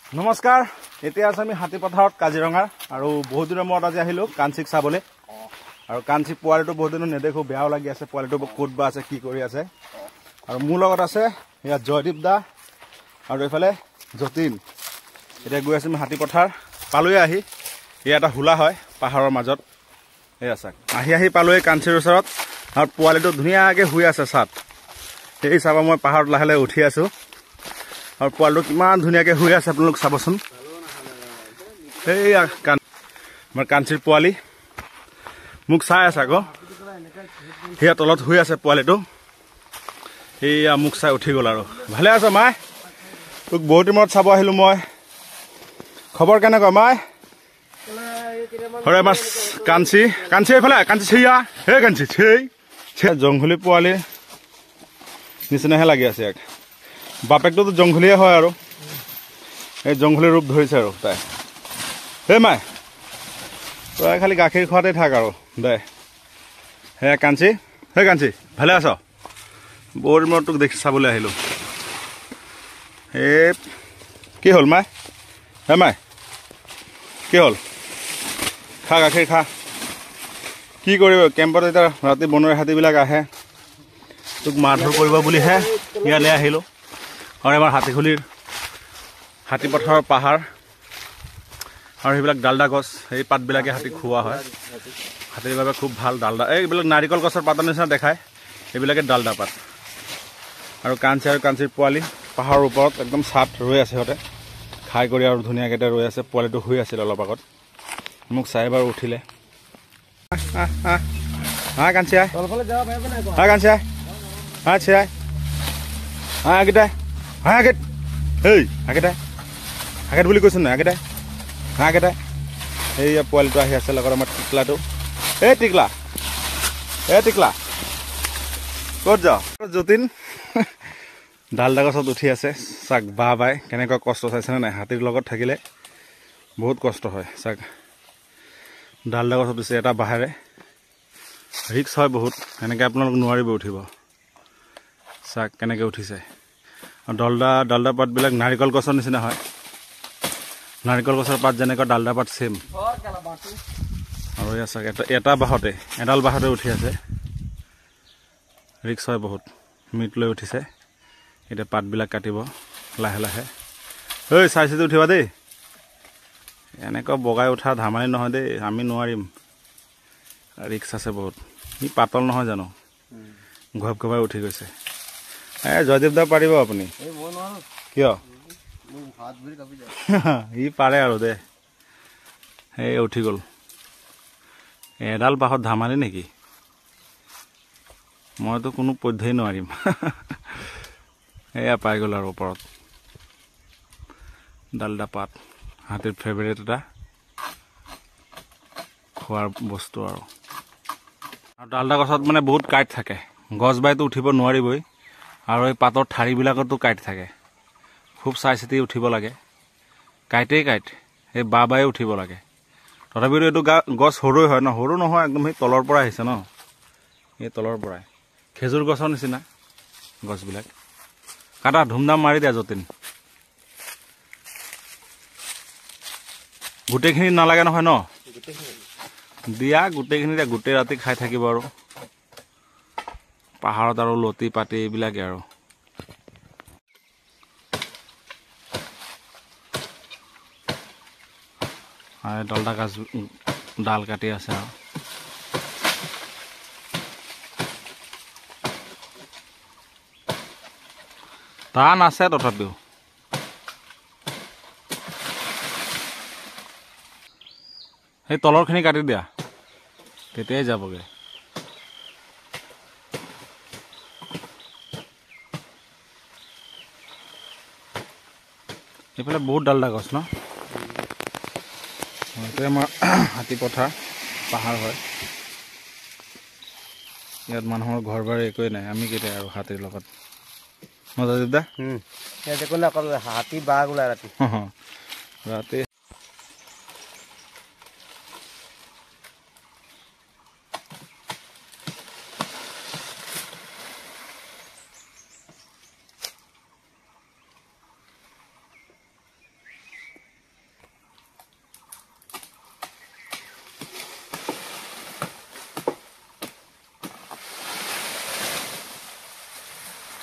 নমস্কাৰ এতিয়া আছে আমি হাতী পথাৰত কাজিৰঙা আৰু বহুত দিনৰ মূৰত আজি আহিলো কাঞ্চিক চাবলৈ আৰু কাঞ্চি পোৱালিটো বহুত দিন নেদেখো বেয়াও লাগি আছে পোৱালিটো ক'ত বা আছে কি কৰি আছে আৰু মোৰ লগত আছে ইয়া জয়দীপ দা আৰু এফালে যতীন এতিয়া গৈ আছো আমি হাতী পথাৰ পালোয়ে আহি ইয়া এটা হুলা হয় পাহাৰৰ মাজত এই আছে আহি পালোয়ে কাঞ্চিৰ ওচৰত আৰু পোৱালিটো ধুনীয়াকৈ শুই আছে সাত এই চাবা মই পাহাৰত লাহে লাহে উঠি আছো और पोवालটো কিমান ধুনিয়াকে হৈ আছে আপোনালোক চাবচোন এই আমাৰ কাঞ্চিৰ পোৱালি মুখ চাই আছে আকৌ হিয়া তলত হৈ আছে পোৱালিটো এইয়া মুখ চাই উঠি গল আৰু ভালে আছ মাই তোক বহুত দিনত চাব আহিলো মই খবৰ কেনেকুৱা মাই হৰে মাছ কাঞ্চি এইফালে কাঞ্চি ছিয়া হে কাঞ্চি ছে জংঘলী পোৱালি নিচিনাহে লাগি আছে ইয়াক বাপেকটো জংঘলীয়ে হয় আৰু এই জংঘলী ৰূপ ধৰিছে আৰু তাই হে মাই তই খালি গাখীৰ খোৱাতে থাক আৰু দে হে কাঞ্চি ভালে আছ বহুত দিনত তোক দেখি চাবলৈ আহিলোঁ এই কি হ'ল মাই হে মাই কি হ'ল খা গাখীৰ খা কি কৰিব কেম্পত এতিয়া ৰাতি বনৰীয়া হাতীবিলাক আহে তোক মাৰধৰ কৰিব বুলিহে ইয়ালৈ আহিলোঁ আৰু আমাৰ হাতীখুলিৰ হাতী পথাৰৰ পাহাৰ আৰু সেইবিলাক ডালদা গছ সেই পাতবিলাকে হাতী খুওৱা হয় হাতীৰ বাবে খুব ভাল ডালদা এইবিলাক নাৰিকল গছৰ পাতৰ নিচিনা দেখায় এইবিলাকে ডালদা পাত আৰু কাঞ্চিৰ পোৱালি পাহাৰৰ ওপৰত একদম চাট ৰৈ আছে সিহঁতে খাই কৰি আৰু ধুনীয়াকৈ ৰৈ আছে পোৱালিটো শুই আছিল অলপ আগত মোক চাই বাৰু উঠিলে কাঞ্চি আগেটা হাকেট বুলি কৈছো নাই আগেটা এই পোৱালিটো আহি আছে লগত আমাৰ টিকলাটো টিকলা ক'ত যাওঁ যতীন ডালদা গছত উঠি আছে চাক বাই কেনেকুৱা কষ্ট চাইছেনে নাই হাতীৰ লগত থাকিলে বহুত কষ্ট হয় চাক ডালদা গছত উঠিছে এটা বাহেৰে ৰিক্স হয় বহুত এনেকৈ আপোনালোক নোৱাৰিব উঠিব চাক কেনেকৈ উঠিছে ডালদা পাতবিলাক নাৰিকল গছৰ নিচিনা হয় নাৰিকল গছৰ পাত যেনেকুৱা ডালদা পাত ছেম আৰু এয়া চাক এডাল বাহতে উঠি আছে ৰিক্স হয় বহুত মিট লৈ উঠিছে এতিয়া পাতবিলাক কাটিব লাহে লাহে ঐ চাই চিতি উঠিবা দেই এনেকুৱা বগাই উঠা ধামালি নহয় দেই আমি নোৱাৰিম ৰিক্স আছে বহুত ই পাতল নহয় জানো ঘবাই উঠি গৈছে জয়দীপ দা পাৰিব আপুনি কিয় ই পাৰে আৰু দে এই উঠি গ'ল এডাল বাহত ধামালি নেকি মইতো কোনো পধ্যেই নোৱাৰিম এয়া পাই গ'ল আৰু ওপৰত ডালদা পাত হাতীৰ ফেভাৰেট এটা খোৱাৰ বস্তু আৰু ডালদা গছত মানে বহুত কাইট থাকে গছ বাইতো উঠিব নোৱাৰিবই আৰু এই পাতৰ ঠাৰিবিলাকতো কাইট থাকে খুব চাই চিতি উঠিব লাগে কাইটেই এই বাই উঠিব লাগে তথাপিতো এইটো গছ সৰুই হয় ন সৰু নহয় একদম সেই তলৰ পৰা আহিছে ন এই তলৰ পৰাই খেজুৰ গছৰ নিচিনা গছবিলাক কাটা ধুমধাম মাৰি দিয়া যতীন গোটেইখিনি নালাগে নহয় ন দিয়া গোটেইখিনি দিয়া গোটেই ৰাতি খাই থাকিব আৰু পাহাৰত আৰু লতি পাতি এইবিলাকে আৰু ডালদা গাছ ডাল কাটি আছে আৰু টান আছে তথাপিও সেই তলৰখিনি কাটি দিয়া তেতিয়াই যাবগৈ এইফালে বহুত ডালদা গছ ন এইটো আমাৰ হাতী পথাৰ পাহাৰ হয় ইয়াত মানুহৰ ঘৰ বাৰী একোৱেই নাই আমি কেতিয়া আৰু হাতীৰ লগত মজা হাতী বাঘ ওলাই ৰাতি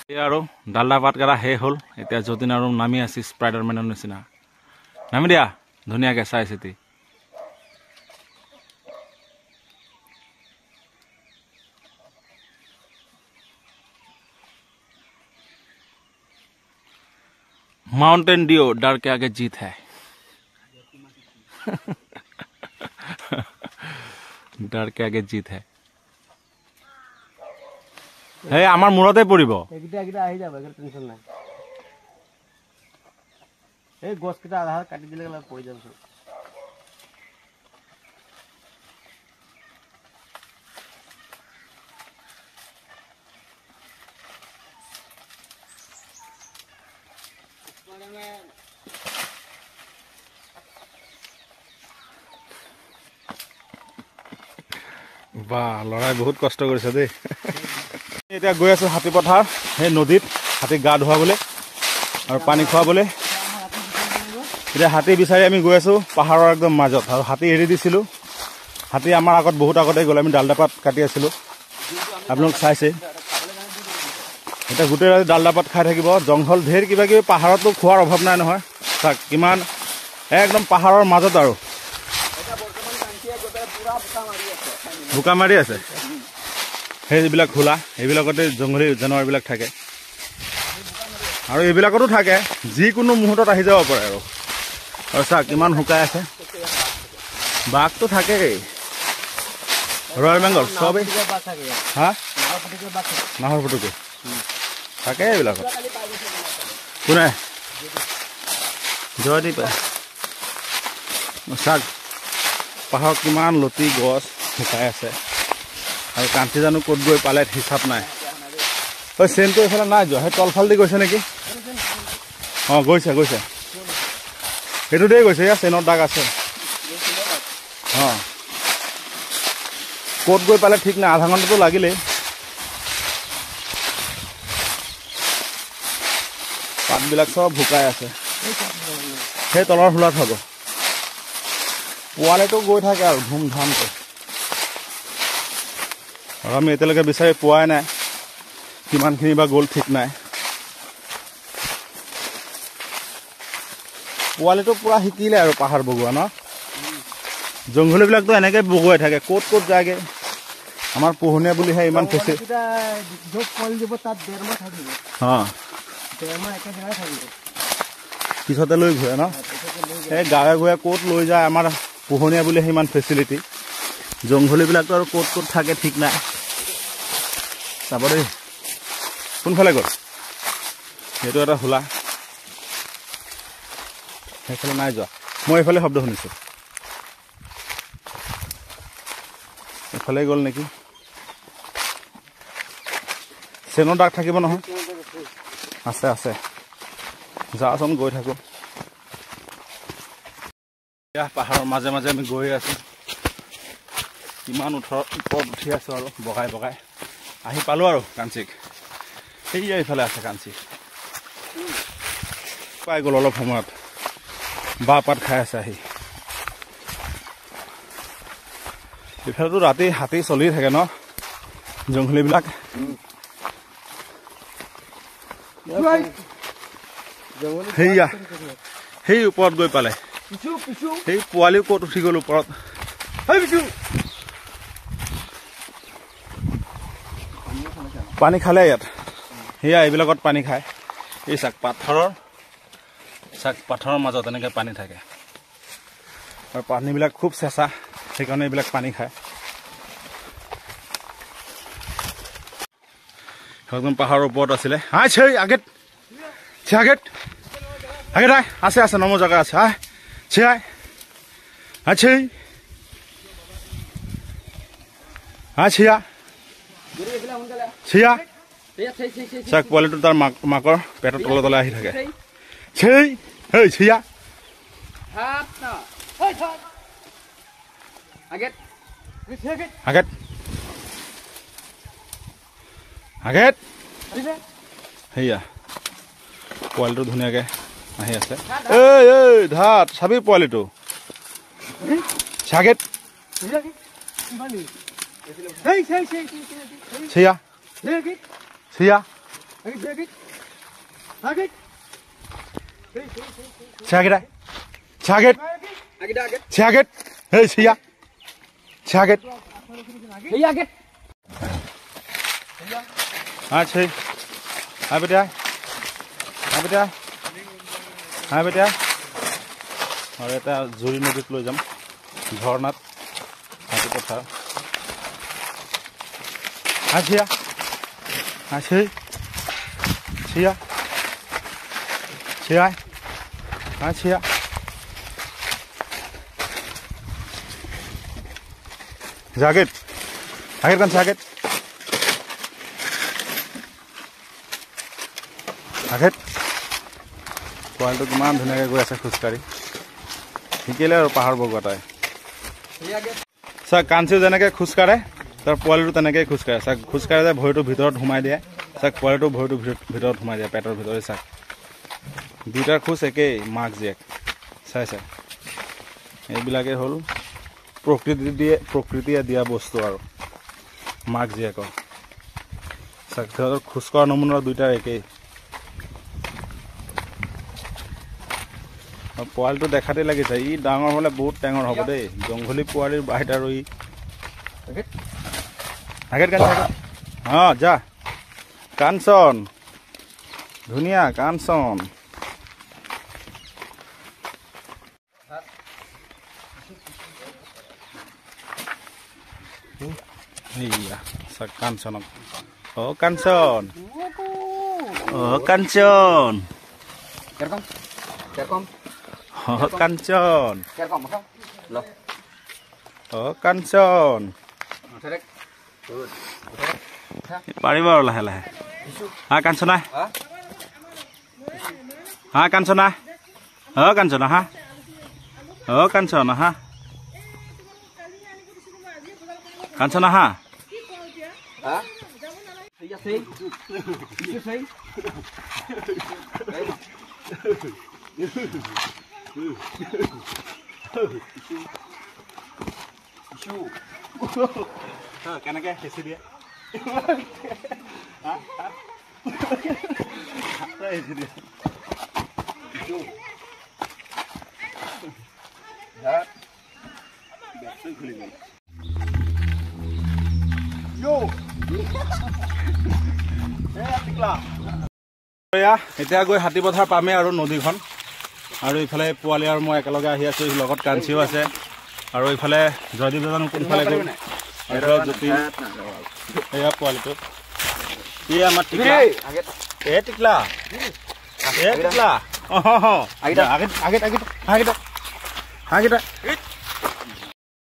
এই আৰু ডালদা পাত কাটা শেষ হ'ল এতিয়া যতীন আৰু নামি আছে স্পাইডাৰমেনৰ নিচিনা নামি দিয়া ধুনীয়াকে চাই চিতি माउंटेन डियो डर के आगे जीत है डर के आगे जीत है हे आमार मुरते पड़िब एकटा एकटा आহি যাব এর টেনশন নাই এই গছটা আধা কাটি দিলে গলা পড়ে যাবে বাহ লৰাই বহুত কষ্ট কৰিছে দেই এতিয়া গৈ আছো হাতী পথাৰ সেই নদীত হাতী গা ধুৱাবলৈ আৰু পানী খুৱাবলৈ এতিয়া হাতী বিচাৰি আমি গৈ আছো পাহাৰৰ একদম মাজত আৰু হাতী এৰি দিছিলো হাতী আমাৰ আগত বহুত আগতে গ'ল আমি ডালদা পাত কাটি আছিলো আপোনালোক চাইছে এতিয়া গোটেই ৰাতি ডালদা পাত খাই থাকিব জংঘল ঢেৰ কিবা কিবি পাহাৰতো খোৱাৰ অভাৱ নাই নহয় চাওক কিমান একদম পাহাৰৰ মাজত আৰু বোকা মাৰি আছে সেইবিলাক খোলা এইবিলাকতে জংঘলী জানোৱাৰবিলাক থাকে আৰু এইবিলাকতো থাকে যিকোনো মুহূৰ্তত আহি যাব পাৰে আৰু চাওক কিমান শুকাই আছে বাঘটো থাকেই ৰয়েল বেংগল চবেই হা নাহৰ ফুটুকি থাকে এইবিলাকত কোনে জয়দীপ চাওক পাহাৰত কিমান লতি গছ শুকাই আছে আৰু কাঞ্চি জানো ক'ত গৈ পালে হিচাপ নাই ঐ চেনটো এইফালে নাই যোৱা সেই তলফালেদি গৈছে নেকি অঁ গৈছে গৈছে সেইটো দেই গৈছে ইয়াৰ চেনৰ দাগ আছে অঁ ক'ত গৈ পালে ঠিক নাই আধা ঘণ্টাটো লাগিলেই পাতবিলাক চব শুকাই আছে সেই তলৰ ফুলাত হ'ব পোৱালেতো গৈ থাকে আৰু ধুমধামকৈ আৰু আমি এতিয়ালৈকে বিচাৰি পোৱাই নাই কিমানখিনি বা গ'ল ঠিক নাই পোৱালিটো পুৰা শিকিলে আৰু পাহাৰ বগোৱা ন জংঘলীবিলাকতো এনেকৈ বগোৱাই থাকে ক'ত ক'ত যায়গৈ আমাৰ পোহনীয়া বুলিহে ইমান খেচে অঁ পিছতে লৈ ঘূৰে ন এই গাঁৱে গাঁৱে ক'ত লৈ যায় আমাৰ পোহনীয়া বুলিহে ইমান ফেচিলিটি জংঘলীবিলাকতো আৰু ক'ত ক'ত থাকে ঠিক নাই চাব দেই কোনফালে গ'ল সেইটো এটা হোলা সেইফালে নাই যোৱা মই এইফালে শব্দ শুনিছোঁ এইফালে গ'ল নেকি চেনৰ দাগ থাকিব নহয় আছে আছে যাচোন গৈ থাকোঁ এয়া পাহাৰৰ মাজে মাজে আমি গৈ আছোঁ কিমান ওপৰত উঠি আছোঁ আৰু বগাই বগাই আহি পালোঁ আৰু কাঞ্চিক সেয়া এইফালে আছে কাঞ্চি পাই গ'ল অলপ সময়ত বাঁহ পাত খাই আছে আহি ইফালেতো ৰাতি হাতী চলি থাকে ন জংঘলীবিলাক সেয়া সেই ওপৰত গৈ পালে সেই পোৱালিও ক'ত উঠি গ'ল ওপৰত পানী খালে ইয়াত সেয়া এইবিলাকত পানী খায় এই চাক পাথৰৰ মাজত এনেকৈ পানী থাকে আৰু পানীবিলাক খুব চেঁচা সেইকাৰণে এইবিলাক পানী খায় একদম পাহাৰৰ ওপৰত আছিলে আই চেই আগেত আগেত আগেত আই আছে আছে নমো জেগা আছে আই চে আই আই চিয়া চিয়া চাক পোৱালিটো তাৰ মাকৰ পেটৰ তলে তলে আহি থাকে চেই হেই চিয়া আগেত আগেত সেয়া পোৱালিটো ধুনীয়াকে আহি আছে এই এই ধাত চাবি পোৱালিটো চাগেত চিয়া চিয়া Check it. Hey, see ya. Check it. Hey. Hai beta. और এটা জুৰি নদীত লৈ যাম ঝৰ্ণাত হাতি পথাৰ জাকেট পোৱালিটো কিমান ধুনীয়াকৈ গৈ আছে খোজকাঢ়ি শিকিলে আৰু পাহাৰ বগোৱাটাই চাক কাঞ্চিও যেনেকৈ খোজকাঢ়ে তাৰ পোৱালিটো তেনেকৈ খোজকাঢ়ে চাক খোজকাঢ়ে যায় ভৰিটো ভিতৰত সোমাই দিয়ে চাক পোৱালিটো ভৰিটো ভিতৰত সোমাই দিয়ে পেটৰ ভিতৰত চাক দুইটাৰ খোজ একেই মাক জীয়েক চাই এইবিলাকে হ'ল প্ৰকৃতিয়ে দিয়া বস্তু আৰু মাক জীয়েকৰ চাক সিহঁতৰ খোজ কঢ়া নমুনা দুইটাৰ একেই পোৱালিটো দেখাতে লাগিছে ই ডাঙৰ হ'লে বহুত টেঙৰ হ'ব দেই জংঘলী পোৱালিৰ বাহিৰত আৰু ই যা কাঞ্চন ধুনীয়া কাঞ্চন কাঞ্চনক কাঞ্চন কাঞ্চন কাঞ্চন কাঞ্চন পাৰিব আৰু লাহে লাহে কাঞ্চনা কাঞ্চনা কাঞ্চনা কাঞ্চনা কাঞ্চনা কেনেকে হেঁচি দিয়ে এতিয়া গৈ হাতী পথাৰ পামে আৰু নদীখন আৰু ইফালে পোৱালি আৰু মই একেলগে আহি আছো লগত কাঞ্চিও আছে আৰু ইফালে জয়দীপ জানো কোনফালে গ'ল জ্যোতি এয়া পোৱালিটো ই আমাৰ টিকলা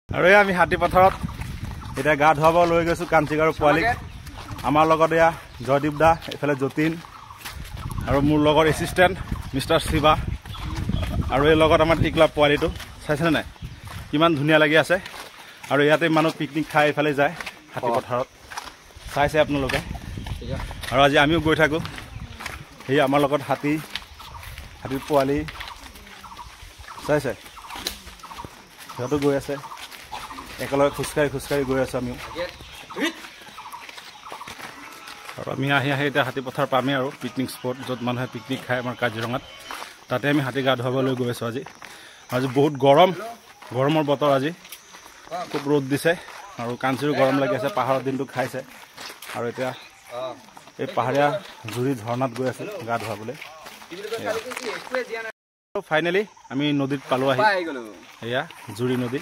আৰু এয়া আমি হাতী পথাৰত এতিয়া গা ধুৱাব লৈ গৈছো কাঞ্চিক আৰু পোৱালিক আমাৰ লগত এয়া জয়দীপ দা এইফালে যতীন আৰু মোৰ লগৰ এছিষ্টেণ্ট মিষ্টাৰ শিৱা আৰু এই লগত আমাৰ টিকলা পোৱালিটো চাইছেনে নাই কিমান ধুনীয়া লাগি আছে আৰু ইয়াতে মানুহ পিকনিক খাই এইফালে যায় হাতী পথাৰত চাইছে আপোনালোকে আৰু আজি আমিও গৈ থাকোঁ সেই আমাৰ লগত হাতীৰ পোৱালি চাইছে সিহঁতো গৈ আছে একেলগে খোজকাঢ়ি গৈ আছোঁ আমিও আৰু আমি আহি এতিয়া হাতী পথাৰ পামেই আৰু পিকনিক স্পট য'ত মানুহে পিকনিক খায় আমাৰ কাজিৰঙাত তাতে আমি হাতী গা ধুৱাবলৈ গৈ আছোঁ আজি বহুত গৰমৰ বতৰ আজি খুব ৰ'দ দিছে আৰু কাঞ্চিৰো গৰম লাগি আছে পাহাৰৰ দিনটো খাইছে আৰু এতিয়া এই পাহাৰীয়া জুৰি ঝৰ্ণাত গৈ আছোঁ গা ধুৱাবলৈ ফাইনেলি আমি নদীত পালোঁ আহি এয়া জুৰি নদী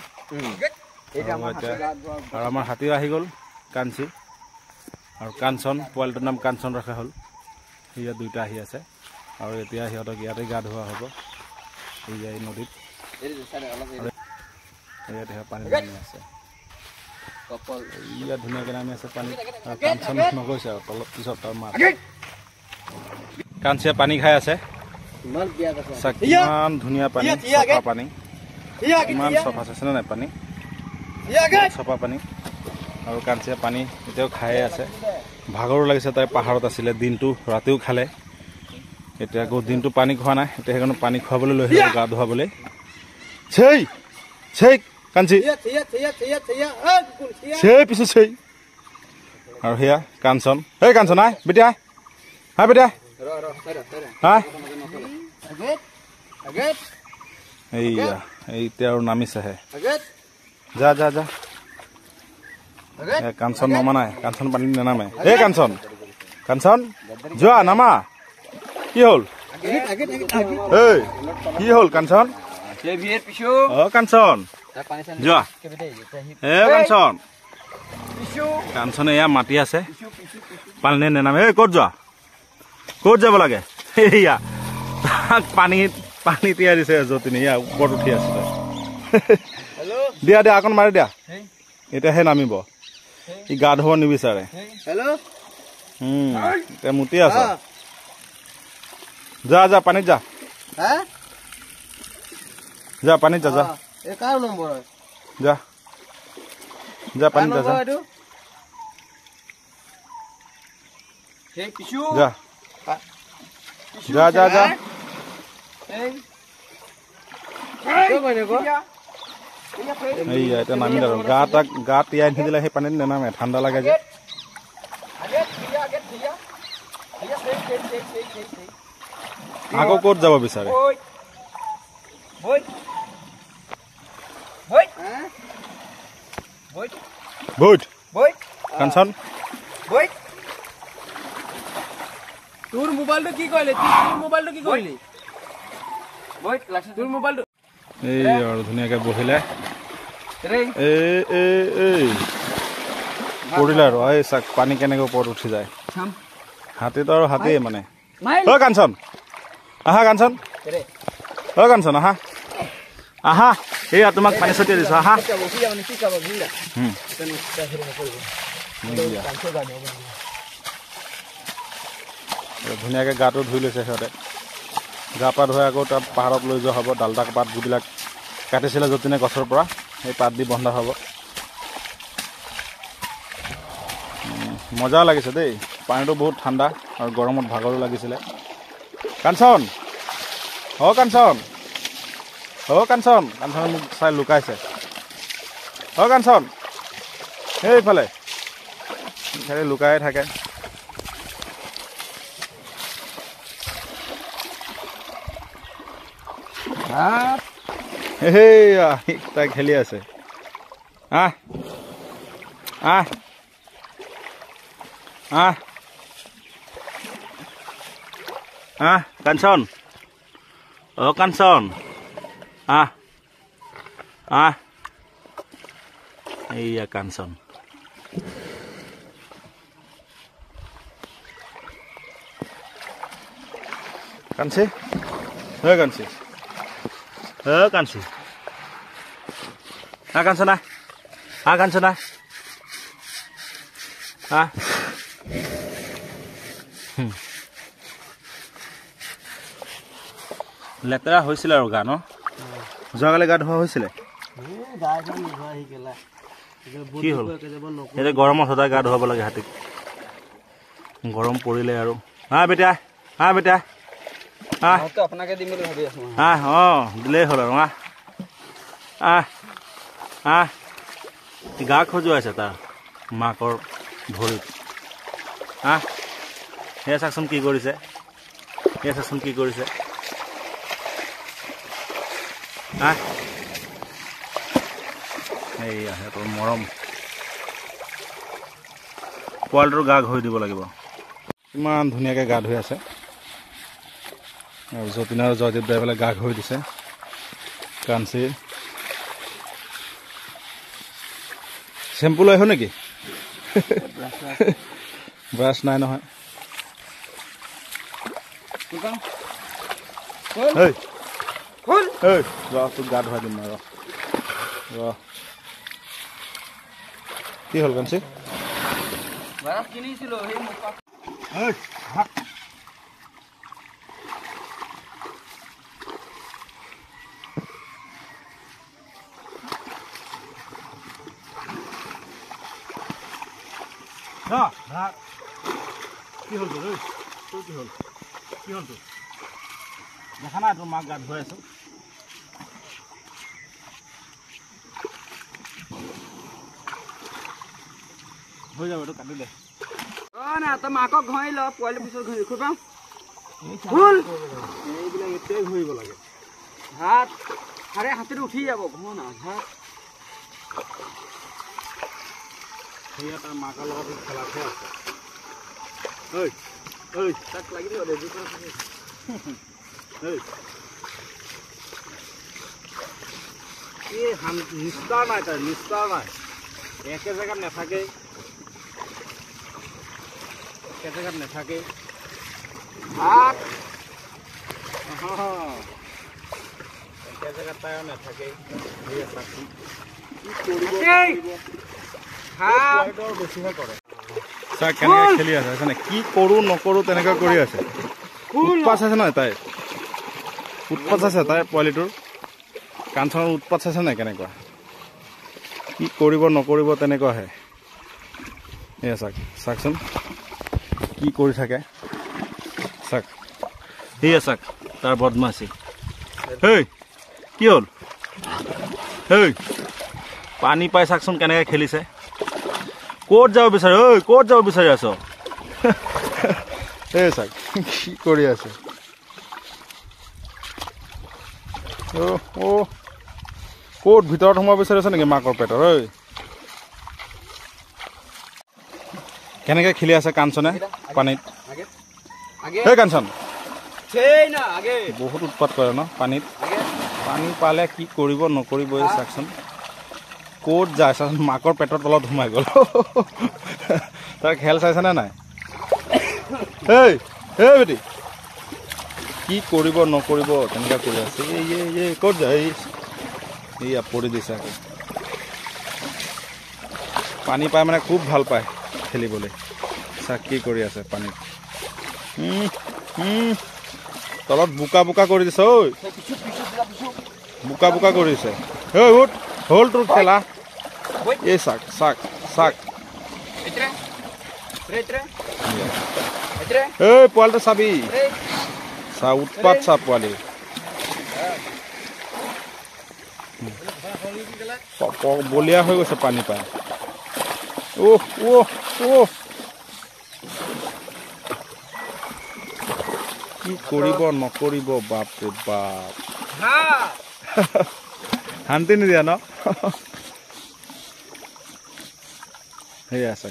আৰু আমাৰ হাতীও আহি গ'ল কাঞ্চি আৰু কাঞ্চন পোৱালিটোৰ নাম কাঞ্চন ৰখা হ'ল সেয়া দুইটা আহি আছে আৰু এতিয়া সিহঁতক ইয়াতে গা ধোৱা হ'ব এই নদীত ইয়াত পানী নামি আছে ইয়াত ধুনীয়াকৈ নামি আছে পানী আৰু কাঞ্চন নগৈছে আৰু তলত পিছত তাৰ মাছ কাঞ্চিয়ে পানী খাই আছে কিমান ধুনীয়া পানী চফা পানী ইমান চফা চাইছেনে নাই পানী চফা পানী আৰু কাঞ্চিয়ে পানী এতিয়াও খায়ে আছে ভাগৰো লাগিছে তাই পাহাৰত আছিলে দিনটো ৰাতিও খালে এতিয়া আকৌ দিনটো পানী খোৱা নাই এতিয়া সেইকাৰণে পানী খুৱাবলৈ লৈ আহিলোঁ গা ধুৱাবলৈ কাঞ্চি পিছে আৰু সেয়া কাঞ্চন কাঞ্চন আহ বেটিয়া হা বেটা হা এইয়া এতিয়া আৰু নামিছেহে যা যা যা কাঞ্চন নমা নাই কাঞ্চন পানী নানামে এই কাঞ্চন কাঞ্চন যোৱা নামা কি হ'ল এই কি হ'ল কাঞ্চন কাঞ্চন যোৱা কাঞ্চন কাঞ্চনে এয়া মাতি আছে পানী নেনামে এই ক'ত যোৱা ক'ত যাব লাগে এয়া তাক পানী তিয়াই দিছে যতিনে এয়া ওপৰত উঠি আছিলে দিয়া দিয়া অকণ মাৰি দিয়া এতিয়াহে নামিব ই গা ধুব নিবিচাৰে এতিয়া মুতি আছ যা যা পানীত যা যা পানীত যা যা যা যা পানীত যা যা যা যা যা এইয়া এতিয়া নামি আৰু গা তিয়াই নিদিলে সেই পানীত নেনামে ঠাণ্ডা লাগে যে আকৌ ক'ত যাব বিচাৰে কাঞ্চন তোৰ মোবাইলটো কি কৰিলি তোৰ মোবাইলটো এই আৰু ধুনীয়াকে বহিলে পৰিলে আৰু এই চাক পানী কেনেকে ওপৰত উঠি যায় হাতীটো আৰু হাতীয়ে মানে অ' কাঞ্চন আহা কাঞ্চন অ' কাঞ্চন আহা আহা এয়া তোমাক পানী ছটিয়াই দিছো আহা ধুনীয়াকে গাটো ধুই লৈছে সিহঁতে গা পা ধুই আকৌ তাত পাহাৰত লৈ যোৱা হ'ব ডালদা পাত যিবিলাক কাটিছিলে যতিনে গছৰ পৰা সেই পাত দি বন্ধা হ'ব মজা লাগিছে দেই পানীটো বহুত ঠাণ্ডা আৰু গৰমত ভাগৰো লাগিছিলে কাঞ্চন কাঞ্চন কাঞ্চন কাঞ্চনে মোক চাই লুকাইছে কাঞ্চন সেইফালে লুকাই থাকে তাই খেলি আছে আহ আহ আহ আহ কাঞ্চন কাঞ্চন আহ আহ এইয়া কাঞ্চন কাঞ্চি কাঞ্চি কাঞ্চি কাঞ্চনা কাঞ্চনা লেতেৰা হৈছিলে আৰু গা ন যোৱাকালি গা ধোৱা হৈছিলে কি হ'ল এতিয়া গৰমত সদায় গা ধুৱাব লাগে হাতীক গৰম পৰিলে আৰু বেটা বেটা আপোনাকে দিম বুলি ভাবি আছো দিলেই হ'ল আৰু গা খজুৱাইছে তাৰ মাকৰ ভৰিত সেয়া চাচোন কি কৰিছে এইয়া সিহঁতৰ মৰম পোৱালিটোৰ গা ঘঁহি দিব লাগিব ইমান ধুনীয়াকে গা ধুই আছে আৰু যতীন আৰু জয়দীপ দাই পেলাই গা ঘঁহি দিছে কাঞ্চি চেম্পু লৈ আহো নেকি ব্ৰাছ নাই নহয় তোক গা ধুৱাই দিম ৰ কি হ'ল কাঞ্চি কিনিছিলো কি হ'ল তোৰ কি হ'ল তোৰ দেখা নাই তোৰ মাক গা ধুৱাই আছো হৈ যাব এইটো কাটি দে না তো মাকক ঘঁই ল পোৱালি পিছত ঘঁই খুব পাওঁ ফুল এইবিলাক এতিয়াই ঘূৰিব লাগে হাত আৰে হাতেৰে উঠি যাব ঘঁ না হাত সেয়া তাৰ মাকৰ লগত খেলাতে আছে তাক লাগি দিব দে নিষ্ঠা নাই তাৰ নিষ্ঠা নাই একে জেগাত নাথাকে হাত একে জেগাত তাই নাথাকে বেছিহে কৰে চাই কেনেকৈ খেলি আছে কি কৰোঁ নকৰোঁ তেনেকৈ কৰি আছে উৎপাত চাইছে নহয় তাই উৎপাত চাইছে তাই পোৱালিটোৰ কাঞ্চনৰ উৎপাত চাইছে নাই কেনেকুৱা কি কৰিব নকৰিব তেনেকুৱাহে এয়া চাওকচোন কি কৰি থাকে চাওক সেয়া চাওক তাৰ বদমাছি হেই কি হ'ল হেই পানী পাই চাওকচোন কেনেকৈ খেলিছে ক'ত যাব বিচাৰে ঐ ক'ত যাব বিচাৰি আছ এই চাওক কি কৰি আছে ক'ত ভিতৰত সোমাব বিচাৰি আছে নেকি মাকৰ পেটৰ ঐ কেনেকৈ খেলি আছে কাঞ্চনে পানীত এই কাঞ্চন বহুত উৎপাত কৰে ন পানীত পানী পালে কি কৰিব নকৰিব এই চাওকচোন ক'ত যায় চাচোন মাকৰ পেটৰ তলত সোমাই গ'ল তাৰ খেল চাইছেনে নাই এই বেটি কি কৰিব নকৰিব তেনেকুৱা কৰি আছে এই ক'ত যায় এইয়া পৰি দিছে আকৌ পানী পাই মানে খুব ভাল পায় খেলিবলৈ চাক কি কৰি আছে পানীত তলত বোকা বোকা কৰি দিছে ঐ বোকা বোকা কৰিছে ঐ উঠ হ'ল তোৰ খেলা এই চাক এই পোৱালিটো চাবি চা উৎপাত চা পোৱালি বলিয়া হৈ গৈছে পানী পাই কি কৰিব নকৰিব বাপৰে বাপ শান্তি নিদিয়া ন সেয়া আছে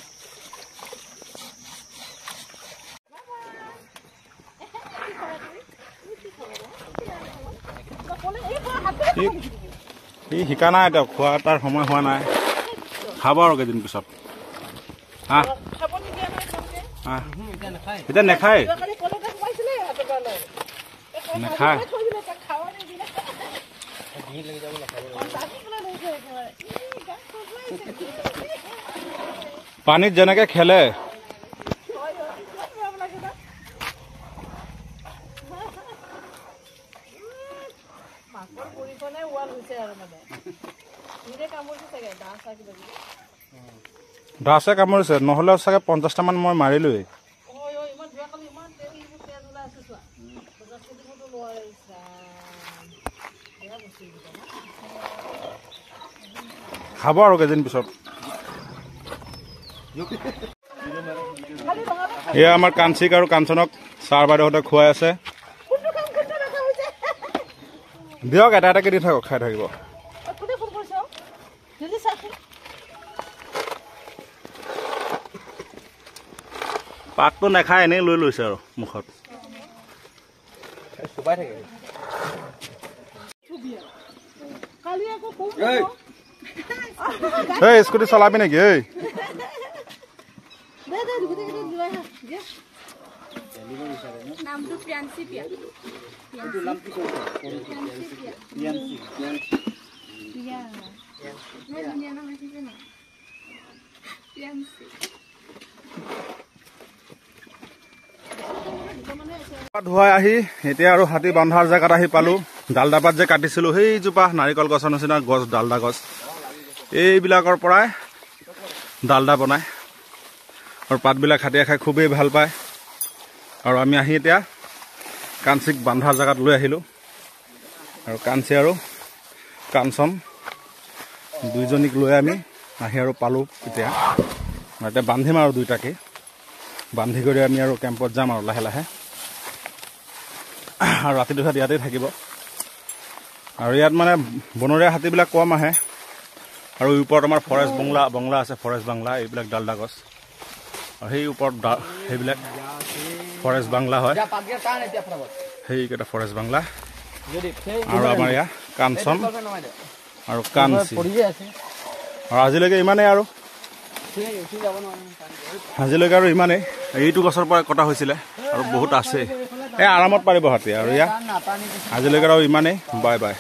সি শিকা নাই এতিয়া খোৱা তাৰ সময় হোৱা নাই খাব আৰু কেইদিন পিছত এতিয়া নেখায় পানীত যেনেকে খেলে ডাছে কামুৰিছে নহ'লেও চাগে 50টা মান মই মাৰিলোৱেই খাব আৰু কেইদিন পিছত এয়া আমাৰ কাঞ্চিক আৰু কাঞ্চনক ছাৰ বাইদেউহঁতে খুৱাই আছে দিয়ক এটা এটাকে দি থাকক খাই থাকিব পাতটো নাখায় এনেই লৈ লৈছে আৰু মুখত এই স্কুটি চলাবি নেকি এই ধুৱাই আহি এতিয়া আৰু হাতী বান্ধাৰ জেগাত আহি পালো ডালদাপাত যে কাটিছিলো সেইজোপা নাৰিকল গছৰ নিচিনা গছ ডালদা গছ এইবিলাকৰ পৰাই ডালদা বনায় আৰু পাতবিলাক হাতীয়ে খাই খুবেই ভাল পায় আৰু আমি আহি এতিয়া কাঞ্চিক বান্ধাৰ জেগাত লৈ আহিলোঁ আৰু কাঞ্চি আৰু কাঞ্চন দুইজনীক লৈ আমি আহি আৰু পালোঁ এতিয়া বান্ধিম আৰু দুইটাকে বান্ধি কৰি আমি আৰু কেম্পত যাম আৰু লাহে লাহে আৰু ৰাতি দুটা ইয়াতেই থাকিব আৰু ইয়াত মানে বনৰীয়া হাতীবিলাক কম আহে আৰু ওপৰত আমাৰ ফৰেষ্ট বংলা আছে ফৰেষ্ট বাংলা এইবিলাক ডালদা গছ আৰু সেই ওপৰত সেইবিলাক ফৰেষ্ট বাংলা হয় সেইকেইটা ফৰেষ্ট বাংলা আৰু আমাৰ ইয়াত কাঞ্চন আৰু কাঞ্চি আৰু আজিলৈকে ইমানেই আৰু ইমানেই এইটো গছৰ পৰা কটা হৈছিলে আৰু বহুত আছে এই আৰামত পাৰিব হাতী আৰু ইয়াত আজিলৈকে আৰু ইমানেই বাই বাই